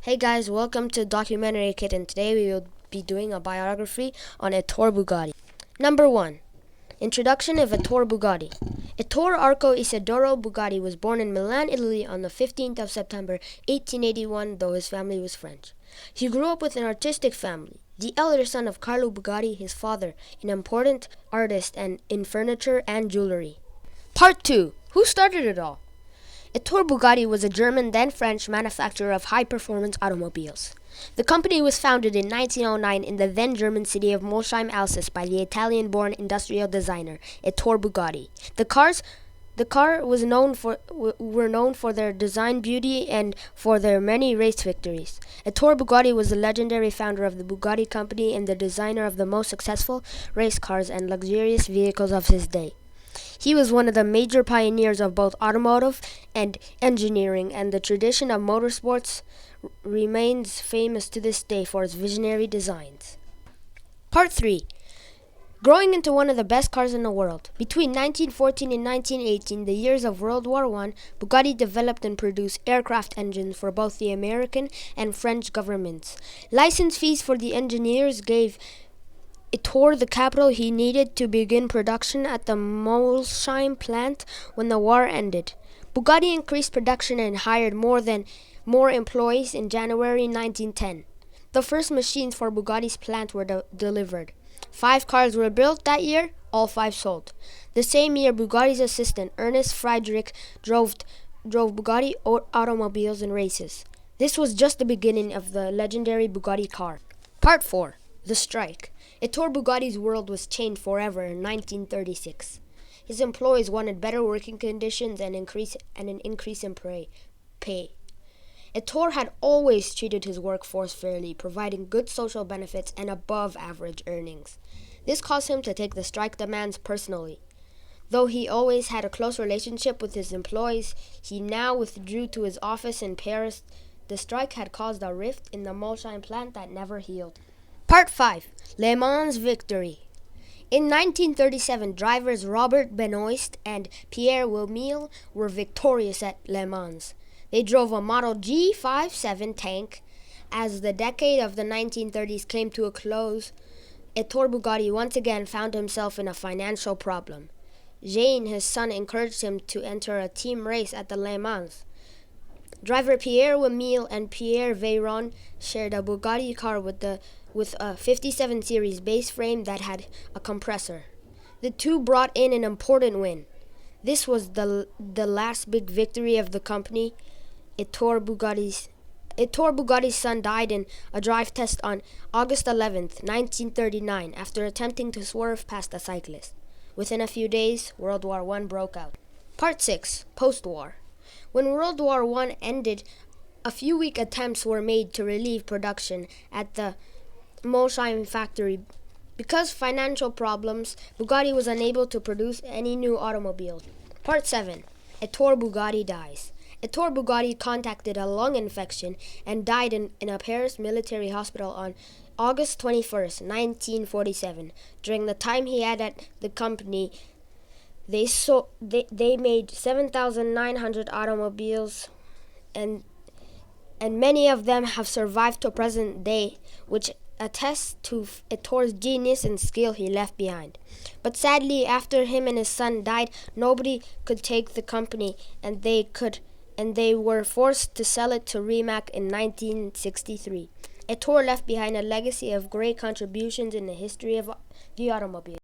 Hey guys, welcome to Documentary Kit, and today we will be doing a biography on Ettore Bugatti. Number 1. Introduction of Ettore Bugatti. Ettore Arco Isidoro Bugatti was born in Milan, Italy on the 15th of September 1881, though his family was French. He grew up with an artistic family. The elder son of Carlo Bugatti, his father, an important artist in furniture and jewelry. Part 2. Who started it all? Ettore Bugatti was a German, then French, manufacturer of high-performance automobiles. The company was founded in 1909 in the then German city of Molsheim, Alsace, by the Italian-born industrial designer Ettore Bugatti. The cars were known for their design beauty and for their many race victories. Ettore Bugatti was the legendary founder of the Bugatti company and the designer of the most successful race cars and luxurious vehicles of his day. He was one of the major pioneers of both automotive and engineering, and the tradition of motorsports remains famous to this day for its visionary designs. Part 3. Growing into one of the best cars in the world. Between 1914 and 1918, the years of World War I, Bugatti developed and produced aircraft engines for both the American and French governments. License fees for the engineers gave Ettore the capital he needed to begin production at the Molsheim plant when the war ended. Bugatti increased production and hired more employees in January 1910. The first machines for Bugatti's plant were delivered. 5 cars were built that year, all 5 sold. The same year, Bugatti's assistant, Ernest Friedrich, drove Bugatti automobiles in races. This was just the beginning of the legendary Bugatti car. Part 4. The strike. Ettore Bugatti's world was changed forever in 1936. His employees wanted better working conditions and an increase in pay. Ettore had always treated his workforce fairly, providing good social benefits and above-average earnings. This caused him to take the strike demands personally. Though he always had a close relationship with his employees, he now withdrew to his office in Paris. The strike had caused a rift in the Molsheim plant that never healed. Part 5. Le Mans victory. In 1937, drivers Robert Benoist and Pierre Wilmille were victorious at Le Mans. They drove a Model G57 tank. As the decade of the 1930s came to a close, Ettore Bugatti once again found himself in a financial problem. Jean, his son, encouraged him to enter a team race at the Le Mans. Driver Pierre Wilmille and Pierre Veyron shared a Bugatti car with a 57 series base frame that had a compressor. The two brought in an important win. This was the last big victory of the company. Ettore Bugatti's son died in a drive test on August 11, 1939, after attempting to swerve past a cyclist. Within a few days, World War I broke out. Part 6. Post-war. When World War I ended, a few weak attempts were made to relieve production at the Molsheim factory. Because financial problems, Bugatti was unable to produce any new automobiles. Part 7. Ettore Bugatti dies. Ettore Bugatti contracted a lung infection and died in a Paris military hospital on August 21, 1947. During the time he had at the company, they made 7,900 automobiles, and many of them have survived to present day, which attests to Ettore's genius and skill he left behind. But sadly, after him and his son died, nobody could take the company, and they were forced to sell it to Rimac in 1963. Ettore left behind a legacy of great contributions in the history of the automobile.